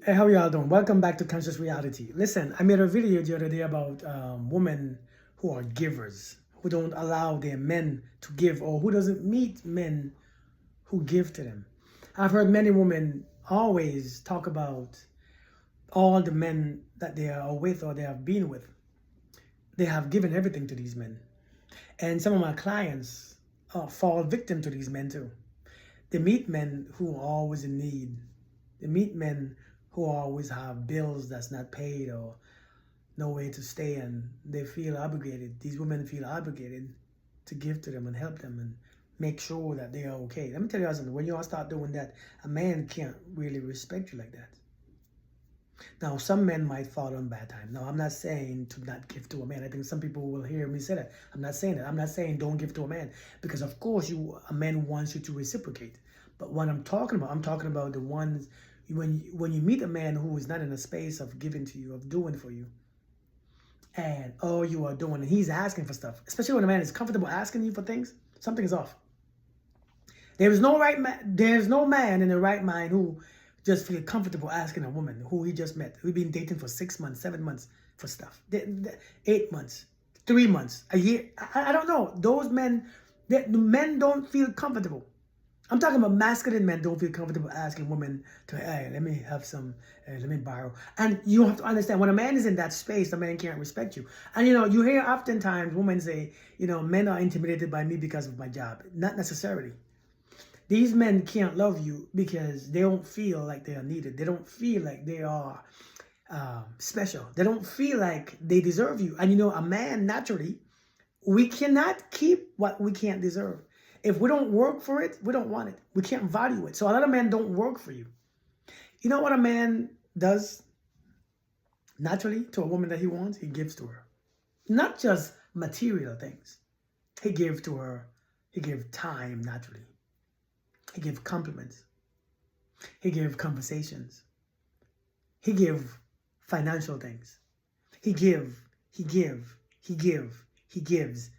Hey, how y'all doing? Welcome back to Conscious Reality. Listen, I made a video the other day about women who are givers, who don't allow their men to give, or who doesn't meet men who give to them. I've heard many women always talk about all the men that they are with or they have been with. They have given everything to these men. And some of my clients fall victim to these men too. They meet men who are always in need. They meet men who always have bills that's not paid or no way to stay, and they feel obligated. These women feel obligated to give to them and help them and make sure that they are okay. Let me tell you something. When you all start doing that, a man can't really respect you like that. Now, some men might fall on bad time. Now, I'm not saying to not give to a man. I think some people will hear me say that. I'm not saying that. I'm not saying don't give to a man, because of course a man wants you to reciprocate. But what I'm talking about the ones when you meet a man who is not in a space of giving to you, of doing for you, and all you are doing, and he's asking for stuff, especially when a man is comfortable asking you for things, something is off. There's no man in the right mind who just feel comfortable asking a woman who he just met, we've been dating for 6 months, 7 months for stuff, 8 months, 3 months, a year. I don't know. Those men, the men don't feel comfortable. I'm talking about masculine men don't feel comfortable asking women to, hey, let me have some, let me borrow. And you have to understand, when a man is in that space, the man can't respect you. And you hear oftentimes women say, men are intimidated by me because of my job. Not necessarily. These men can't love you because they don't feel like they are needed. They don't feel like they are special. They don't feel like they deserve you. And a man, naturally, we cannot keep what we can't deserve. If we don't work for it, we don't want it. We can't value it. So a lot of men don't work for you. You know what a man does naturally to a woman that he wants? He gives to her. Not just material things. He gives to her. He gives time naturally. He gives compliments. He gives conversations. He gives financial things. He gives,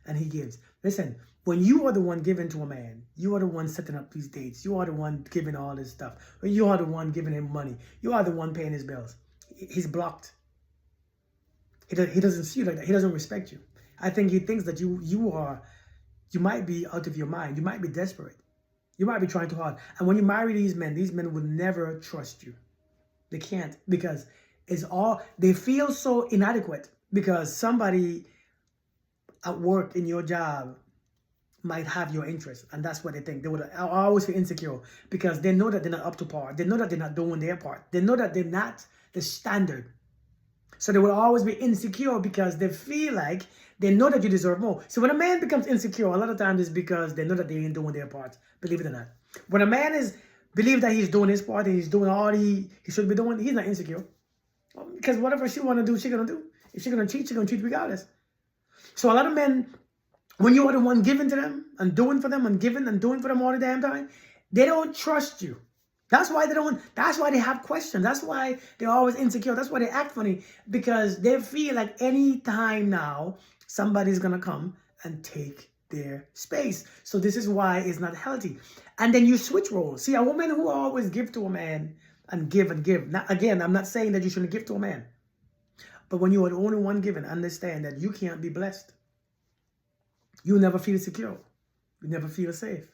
and he gives. Listen, when you are the one giving to a man, you are the one setting up these dates. You are the one giving all this stuff. You are the one giving him money. You are the one paying his bills. He's blocked. He doesn't see you like that. He doesn't respect you. I think he thinks that you might be out of your mind. You might be desperate. You might be trying too hard. And when you marry these men will never trust you. They can't, because they feel so inadequate because somebody at work in your job might have your interest, and that's what they think. They would always feel insecure because they know that they're not up to par. They know that they're not doing their part. They know that they're not the standard. So they will always be insecure because they feel like they know that you deserve more. So when a man becomes insecure, a lot of times it's because they know that they ain't doing their part, believe it or not. When a man believe that he's doing his part and he's doing all he should be doing, he's not insecure. Because whatever she want to do, she's going to do. If she's going to cheat, she's going to cheat regardless. So a lot of men, when you are the one giving to them and doing for them and giving and doing for them all the damn time, they don't trust you. That's why they have questions. That's why they're always insecure. That's why they act funny, because they feel like any time now somebody's going to come and take their space. So this is why it's not healthy. And then you switch roles. See, a woman who always give to a man and give and give. Now, again, I'm not saying that you shouldn't give to a man. But when you are the only one giving, understand that you can't be blessed. You never feel secure. You never feel safe.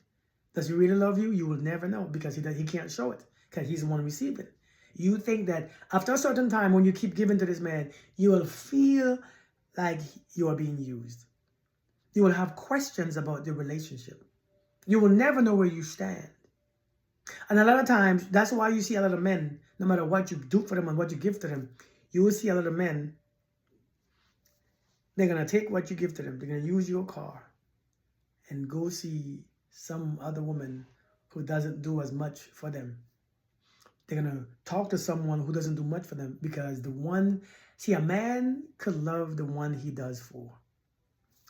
Does he really love you? You will never know, because he can't show it, because he's the one receiving it. You think that after a certain time, when you keep giving to this man, you will feel like you are being used. You will have questions about the relationship. You will never know where you stand. And a lot of times, that's why you see a lot of men, no matter what you do for them and what you give to them, you will see a lot of men, they're going to take what you give to them. They're going to use your car and go see some other woman who doesn't do as much for them. They're going to talk to someone who doesn't do much for them, because a man could love the one he does for.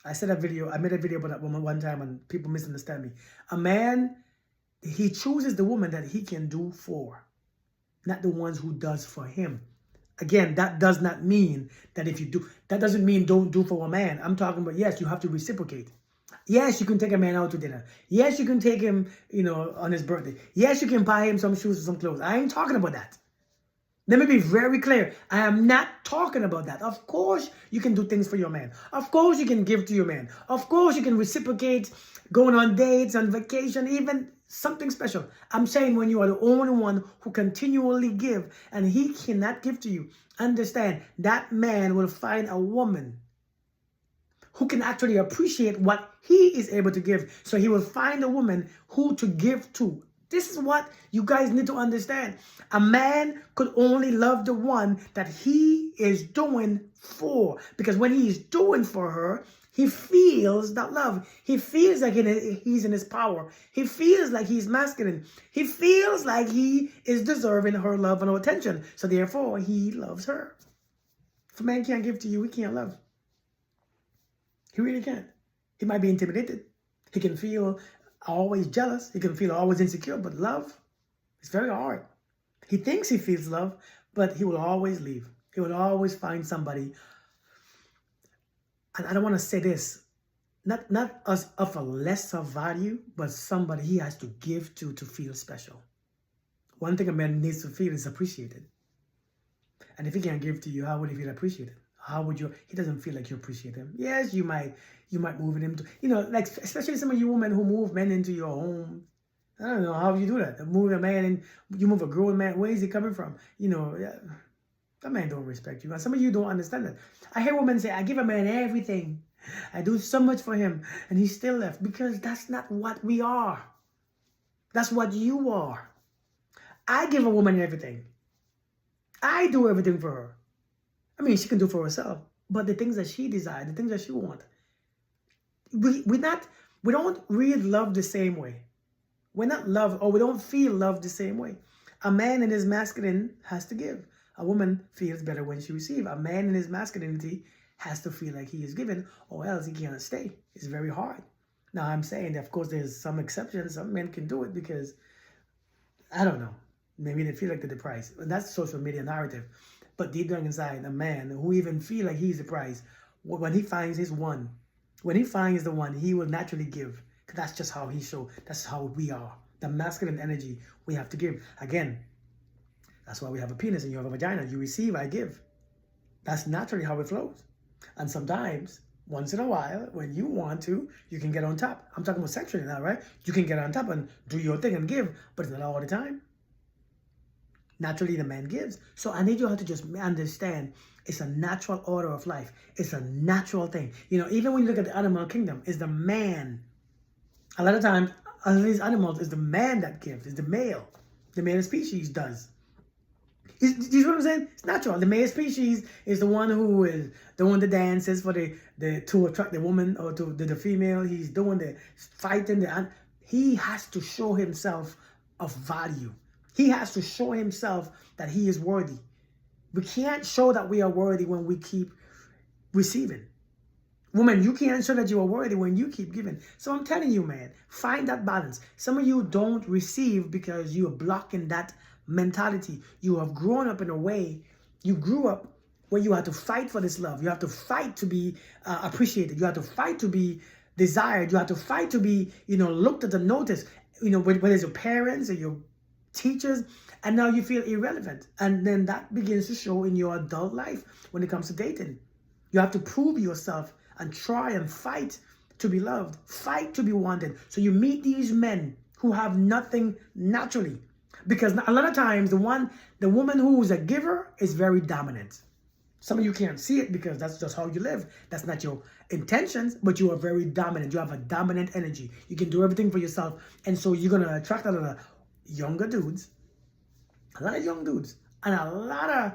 I made a video about that woman one time and people misunderstand me. A man, he chooses the woman that he can do for, not the ones who does for him. Again, that does not mean that that doesn't mean don't do for a man. I'm talking about, yes, you have to reciprocate. Yes, you can take a man out to dinner. Yes, you can take him, on his birthday. Yes, you can buy him some shoes or some clothes. I ain't talking about that. Let me be very clear. I am not talking about that. Of course, you can do things for your man. Of course, you can give to your man. Of course, you can reciprocate, going on dates, on vacation, even something special. I'm saying when you are the only one who continually give and he cannot give to you, understand that man will find a woman who can actually appreciate what he is able to give. So he will find a woman who to give to. This is what you guys need to understand. A man could only love the one that he is doing for. Because when he is doing for her, he feels that love. He feels like he's in his power. He feels like he's masculine. He feels like he is deserving her love and attention. So therefore, he loves her. If a man can't give to you, he can't love. He really can't. He might be intimidated. He can feel always jealous. He can feel always insecure. But love is very hard. He thinks he feels love, but he will always leave. He will always find somebody. And I don't want to say this, not as of a lesser value, but somebody he has to give to feel special. One thing a man needs to feel is appreciated. And if he can't give to you, how would he feel appreciated? How would you? He doesn't feel like you appreciate him. Yes, you might move him to, like especially some of you women who move men into your home. I don't know how you do that. Move a man and you move a grown man. Where is he coming from? That man don't respect you. And some of you don't understand that. I hear women say, I give a man everything. I do so much for him. And he still left. Because that's not what we are. That's what you are. I give a woman everything. I do everything for her. I mean, she can do for herself. But the things that she desires, the things that she wants, we don't really love the same way. We're not loved, or we don't feel loved the same way. A man in his masculine has to give. A woman feels better when she receives. A man in his masculinity has to feel like he is given, or else he cannot stay. It's very hard. Now, I'm saying that, of course, there's some exceptions. Some men can do it because, I don't know, maybe they feel like they're the prize. And that's social media narrative. But deep down inside, a man who even feel like he's the prize, when he finds his one, when he finds the one, he will naturally give. Because that's just how he shows. That's how we are. The masculine energy we have to give. Again, that's why we have a penis and you have a vagina. You receive, I give. That's naturally how it flows. And sometimes, once in a while, when you want to, you can get on top. I'm talking about sexually now, right? You can get on top and do your thing and give, but it's not all the time. Naturally, the man gives. So I need you all to just understand it's a natural order of life. It's a natural thing. Even when you look at the animal kingdom, it's the man. A lot of times, on these animals, it's the man that gives. It's the male. The male species does. Do you see what I'm saying? It's natural. The male species is the one who is the one that dances for the to attract the woman or to the female. He's doing the fighting. He has to show himself of value. He has to show himself that he is worthy. We can't show that we are worthy when we keep receiving. Woman, you can't show that you are worthy when you keep giving. So I'm telling you, man, find that balance. Some of you don't receive because you are blocking that mentality. You have grown up in a way, you grew up where you had to fight for this love. You have to fight to be appreciated. You have to fight to be desired. You have to fight to be, looked at and noticed. Whether it's your parents or your teachers, and now you feel irrelevant. And then that begins to show in your adult life when it comes to dating. You have to prove yourself and try and fight to be loved, fight to be wanted. So you meet these men who have nothing naturally. Because a lot of times the woman who is a giver is very dominant. Some of you can't see it because that's just how you live. That's not your intentions, but you are very dominant. You have a dominant energy. You can do everything for yourself. And so you're going to attract a lot of younger dudes, a lot of young dudes, and a lot of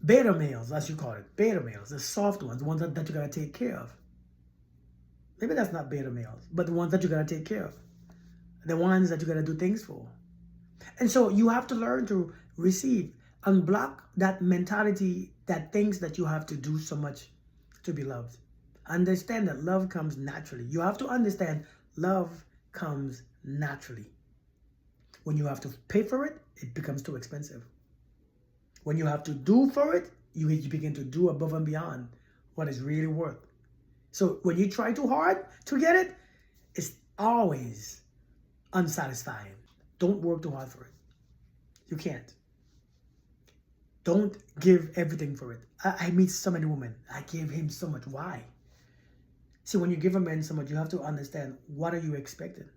beta males, as you call it, beta males, the soft ones, the ones that you got to take care of. Maybe that's not beta males, but the ones that you got to take care of. The ones that you got to do things for. And so you have to learn to receive, unblock that mentality that thinks that you have to do so much to be loved. Understand that love comes naturally. You have to understand love comes naturally. When you have to pay for it, it becomes too expensive. When you have to do for it, you begin to do above and beyond what is really worth. So when you try too hard to get it, it's always unsatisfying. Don't work too hard for it. You can't. Don't give everything for it. I meet so many women. I gave him so much. Why? See, when you give a man so much, you have to understand, what are you expecting?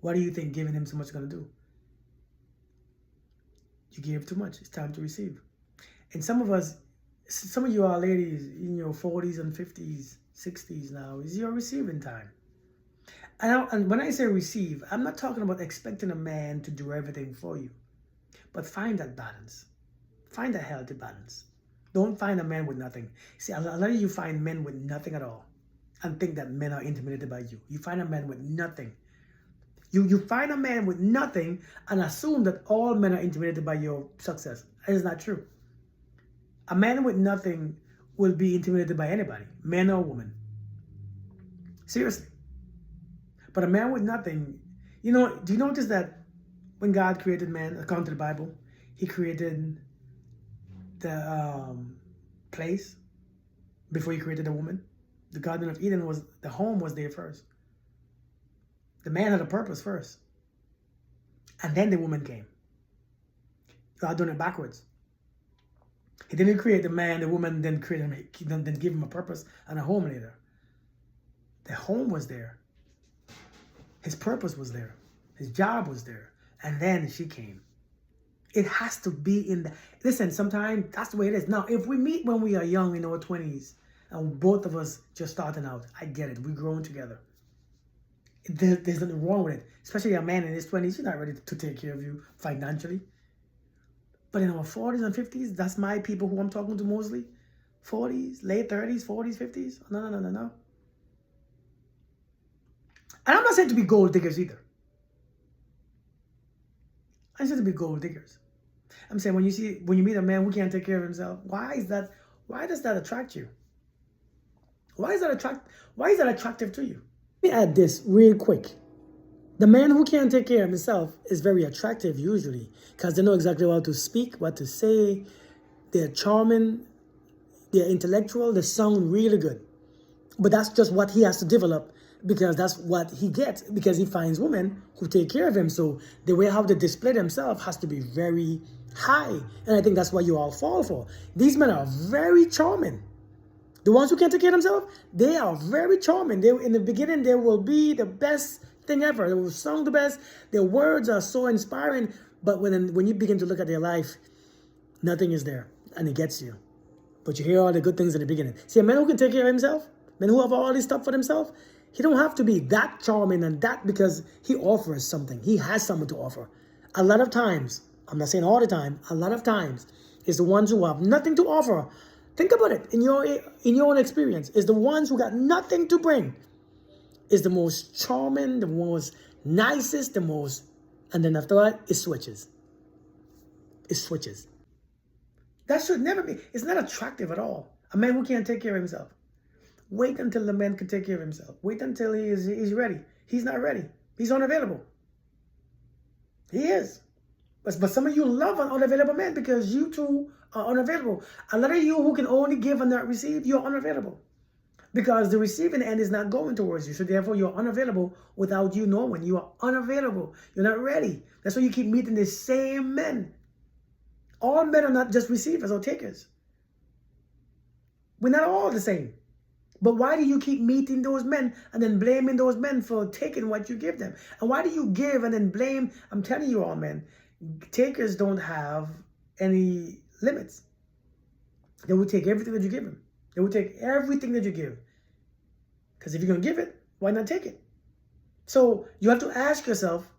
What do you think giving him so much is going to do? You gave too much. It's time to receive. And some of us, some of you are ladies in your 40s and 50s, 60s now, is your receiving time. And when I say receive, I'm not talking about expecting a man to do everything for you. But find that balance. Find a healthy balance. Don't find a man with nothing. See, a lot of you find men with nothing at all and think that men are intimidated by you. You find a man with nothing. You find a man with nothing and assume that all men are intimidated by your success. That is not true. A man with nothing will be intimidated by anybody, man or woman. Seriously. But a man with nothing, do you notice that when God created man, according to the Bible, he created the place before he created the woman? The Garden of Eden the home was there first. The man had a purpose first. And then the woman came. God done it backwards. He didn't create the man, the woman, then create him, then give him a purpose and a home later. The home was there. His purpose was there. His job was there. And then she came. It has to be in the... Listen, sometimes that's the way it is. Now, if we meet when we are young in our 20s, and both of us just starting out, I get it. We're growing together. There's nothing wrong with it. Especially a man in his 20s, he's not ready to take care of you financially. But in our 40s and 50s, that's my people who I'm talking to mostly. 40s, late 30s, 40s, 50s. No. And I'm not saying to be gold diggers either. I'm saying to be gold diggers. I'm saying when you meet a man who can't take care of himself, why does that attract you? Why is that attractive to you? Let me add this real quick. The man who can't take care of himself is very attractive usually because they know exactly what to speak, what to say. They're charming, they're intellectual, they sound really good. But that's just what he has to develop because that's what he gets because he finds women who take care of him. So the way how they display themselves has to be very high. And I think that's what you all fall for. These men are very charming. The ones who can't take care of themselves, they are very charming. In the beginning, they will be the best thing ever. They will sound the best. Their words are so inspiring. But when you begin to look at their life, nothing is there. And it gets you. But you hear all the good things in the beginning. See, a man who can take care of himself, men who have all this stuff for themselves, he don't have to be that charming and that because he offers something. He has something to offer. A lot of times, I'm not saying all the time, a lot of times, it's the ones who have nothing to offer. Think about it in your own experience. It's the ones who got nothing to bring. Is the most charming, the most nicest, and then after that, it switches. It switches. That should never be. It's not attractive at all. A man who can't take care of himself. Wait until the man can take care of himself. Wait until he's ready. He's not ready. He's unavailable. He is. But some of you love an unavailable man because you too are unavailable. A lot of you who can only give and not receive, you're unavailable. Because the receiving end is not going towards you. So therefore, you're unavailable without you knowing. You are unavailable. You're not ready. That's why you keep meeting the same men. All men are not just receivers or takers. We're not all the same. But why do you keep meeting those men and then blaming those men for taking what you give them? And why do you give and then blame? I'm telling you all, men, takers don't have any limits. They will take everything that you give them. They will take everything that you give. Because if you're going to give it, why not take it? So you have to ask yourself,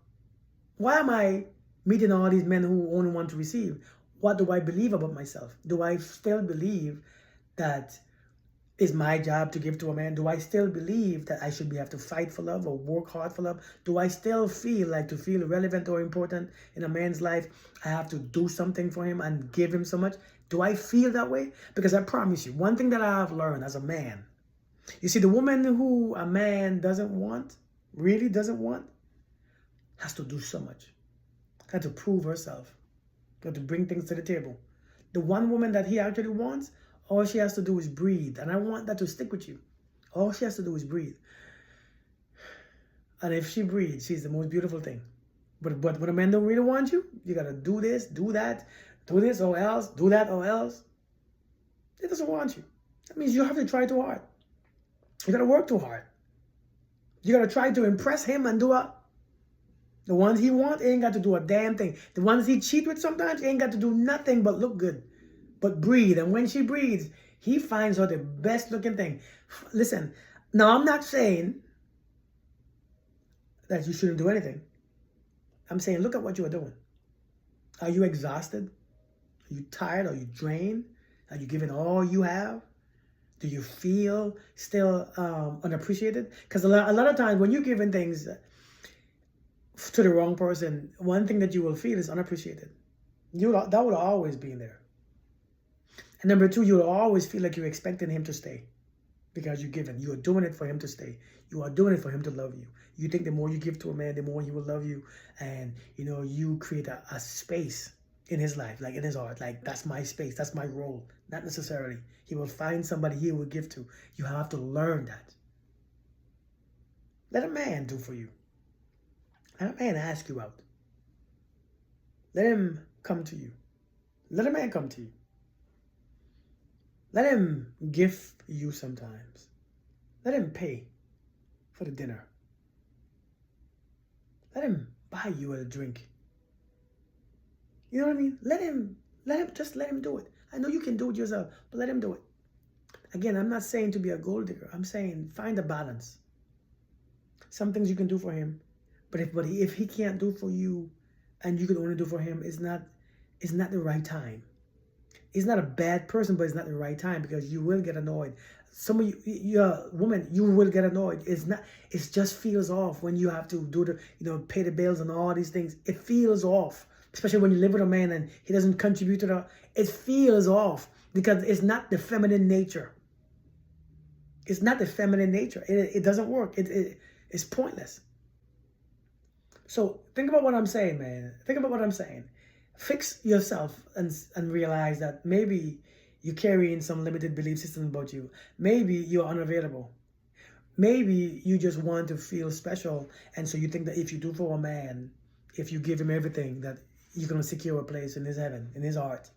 why am I meeting all these men who only want to receive? What do I believe about myself? Do I still believe that it's my job to give to a man? Do I still believe that I should have to fight for love or work hard for love? Do I still feel like to feel relevant or important in a man's life, I have to do something for him and give him so much? Do I feel that way? Because I promise you, one thing that I have learned as a man, you see, the woman who a man doesn't want, really doesn't want, has to do so much. Has to prove herself. Got to bring things to the table. The one woman that he actually wants, all she has to do is breathe. And I want that to stick with you. All she has to do is breathe. And if she breathes, she's the most beautiful thing. But when a man don't really want you, you got to do this, do that, do this or else, do that or else, it doesn't want you. That means you have to try too hard. You gotta work too hard. You gotta try to impress him and do what? The ones he wants ain't got to do a damn thing. The ones he cheat with sometimes ain't got to do nothing but look good, but breathe. And when she breathes, he finds her the best looking thing. Listen, now I'm not saying that you shouldn't do anything. I'm saying look at what you are doing. Are you exhausted? Are you tired? Are you drained? Are you giving all you have? Do you feel still unappreciated? Because a lot of times when you're giving things to the wrong person, one thing that you will feel is unappreciated. That would always be there. And number two, you'll always feel like you're expecting him to stay because you're giving. You are doing it for him to stay. You are doing it for him to love you. You think the more you give to a man, the more he will love you. And, you create a space in his life, like in his heart. Like, that's my space. That's my role. Not necessarily. He will find somebody he will give to. You have to learn that. Let a man do for you. Let a man ask you out. Let him come to you. Let a man come to you. Let him gift you sometimes. Let him pay for the dinner. Let him buy you a drink. You know what I mean? Let him do it. I know you can do it yourself, but let him do it. Again, I'm not saying to be a gold digger. I'm saying find a balance. Some things you can do for him, but if he can't do for you and you can only do for him, it's not the right time. He's not a bad person, but it's not the right time because you will get annoyed. Some of you're a woman, you will get annoyed. It just feels off when you have to do pay the bills and all these things. It feels off, especially when you live with a man and he doesn't contribute to it feels off because it's not the feminine nature. It's not the feminine nature. It doesn't work. It's pointless. So think about what I'm saying, man. Think about what I'm saying. Fix yourself and realize that maybe you're carrying some limited belief system about you. Maybe you're unavailable. Maybe you just want to feel special. And so you think that if you do for a man, if you give him everything, that you're going to secure a place in his heaven, in his heart.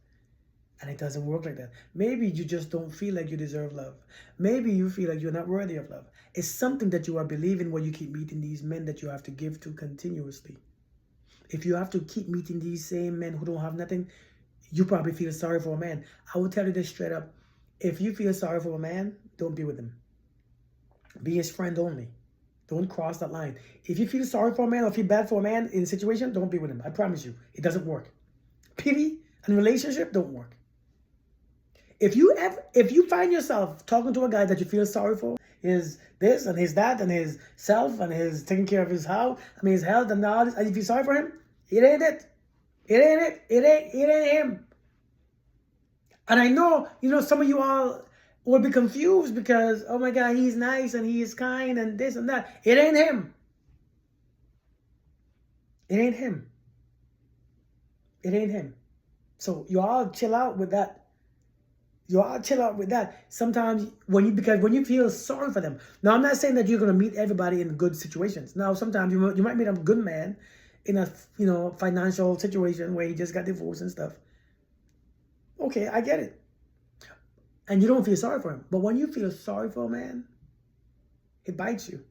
And it doesn't work like that. Maybe you just don't feel like you deserve love. Maybe you feel like you're not worthy of love. It's something that you are believing when you keep meeting these men that you have to give to continuously. If you have to keep meeting these same men who don't have nothing, you probably feel sorry for a man. I will tell you this straight up. If you feel sorry for a man, don't be with him. Be his friend only. Don't cross that line. If you feel sorry for a man or feel bad for a man in a situation, don't be with him. I promise you, it doesn't work. Pity and relationship don't work. If you find yourself talking to a guy that you feel sorry for, his this and his that and his self and his taking care of his his health and all this, and you feel sorry for him, it ain't it. It ain't it. It ain't him. And I know, some of you all will be confused because, oh my God, he's nice and he is kind and this and that. It ain't him. It ain't him. It ain't him. So you all chill out with that. Sometimes when you feel sorry for them. Now, I'm not saying that you're going to meet everybody in good situations. Now, sometimes you might meet a good man in a financial situation where he just got divorced and stuff. Okay, I get it. And you don't feel sorry for him. But when you feel sorry for a man, it bites you.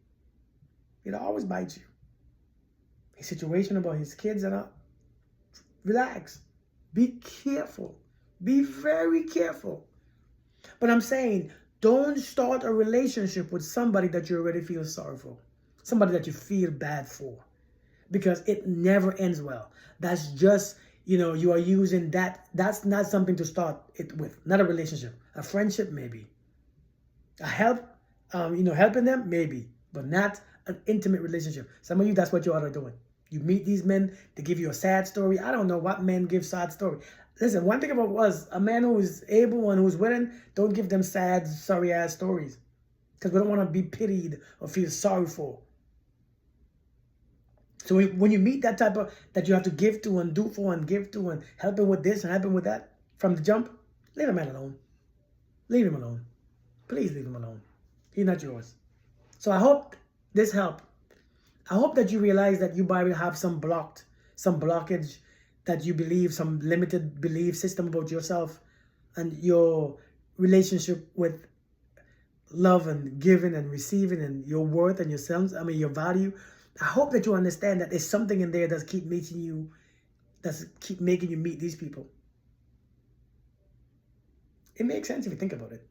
It always bites you. His situation about his kids and all. Relax. Be careful. Be very careful. But I'm saying, don't start a relationship with somebody that you already feel sorry for. Somebody that you feel bad for. Because it never ends well. That's just, you are using that. That's not something to start it with. Not a relationship. A friendship, maybe. A help, helping them, maybe. But not an intimate relationship. Some of you, that's what you all are doing. You meet these men, they give you a sad story. I don't know what men give sad story. Listen, one thing about us, a man who is able and who's willing, don't give them sad, sorry-ass stories. Because we don't want to be pitied or feel sorry for. So when you meet that type of, that you have to give to and do for and give to and help him with this and help him with that, from the jump, leave a man alone. Leave him alone. Please leave him alone. He's not yours. So I hope this helped. I hope that you realize that you probably have some blockage that you believe some limited belief system about yourself and your relationship with love and giving and receiving and your worth and yourself, I mean your value. I hope that you understand that there's something in there that's keep making you meet these people. It makes sense if you think about it.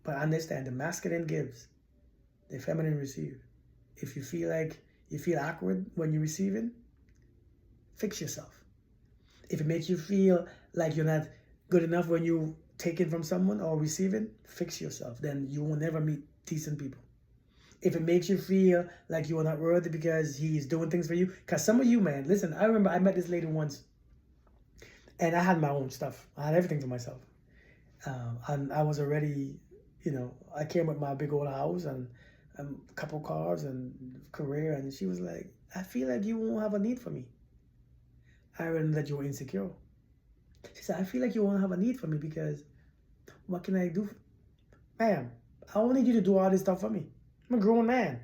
But understand the masculine gives, the feminine receive. If you feel awkward when you're receiving, fix yourself. If it makes you feel like you're not good enough when you taking from someone or receiving, fix yourself. Then you will never meet decent people. If it makes you feel like you are not worthy because he's doing things for you, because some of you, man, listen, I remember I met this lady once and I had my own stuff. I had everything for myself. And I was already, I came with my big old house and a couple cars and career. And she was like, I feel like you won't have a need for me. I realized that you were insecure. She said, I feel like you won't have a need for me because what can I do? Ma'am, I don't need you to do all this stuff for me. I'm a grown man.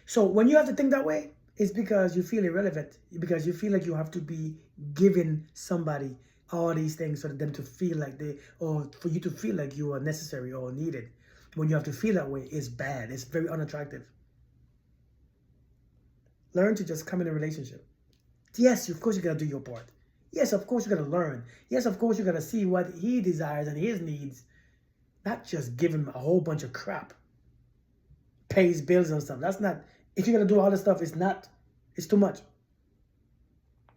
So when you have to think that way, it's because you feel irrelevant. Because you feel like you have to be giving somebody all these things for them to feel like or for you to feel like you are necessary or needed. When you have to feel that way, it's bad. It's very unattractive. Learn to just come in a relationship. Yes, of course you gotta do your part. Yes, of course you gotta learn. Yes, of course you gotta see what he desires and his needs. Not just give him a whole bunch of crap. Pays bills and stuff. That's not, if you're gonna do all this stuff, it's too much.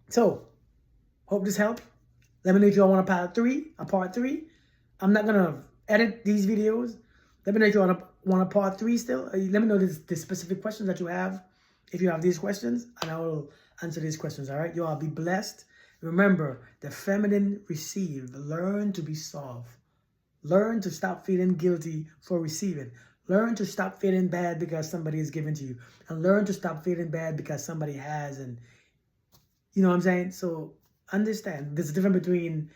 So, hope this helped. Let me know if you all want a part three. I'm not gonna edit these videos. Let me know if you want a part 3 still. Let me know the specific questions that you have. If you have these questions, and I will answer these questions, all right? You all be blessed. Remember, the feminine receive. Learn to be soft. Learn to stop feeling guilty for receiving. Learn to stop feeling bad because somebody is giving to you. And learn to stop feeling bad because somebody has. And you know what I'm saying? So understand, there's a difference between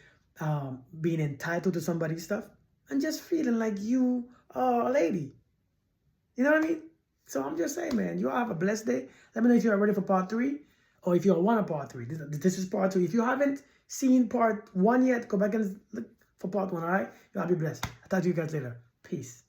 being entitled to somebody's stuff and just feeling like you are a lady. You know what I mean? So I'm just saying, man, you all have a blessed day. Let me know if you are ready for part 3 or if you all want a part 3. This is part 2. If you haven't seen part 1 yet, go back and look for part 1, all right? You all be blessed. I'll talk to you guys later. Peace.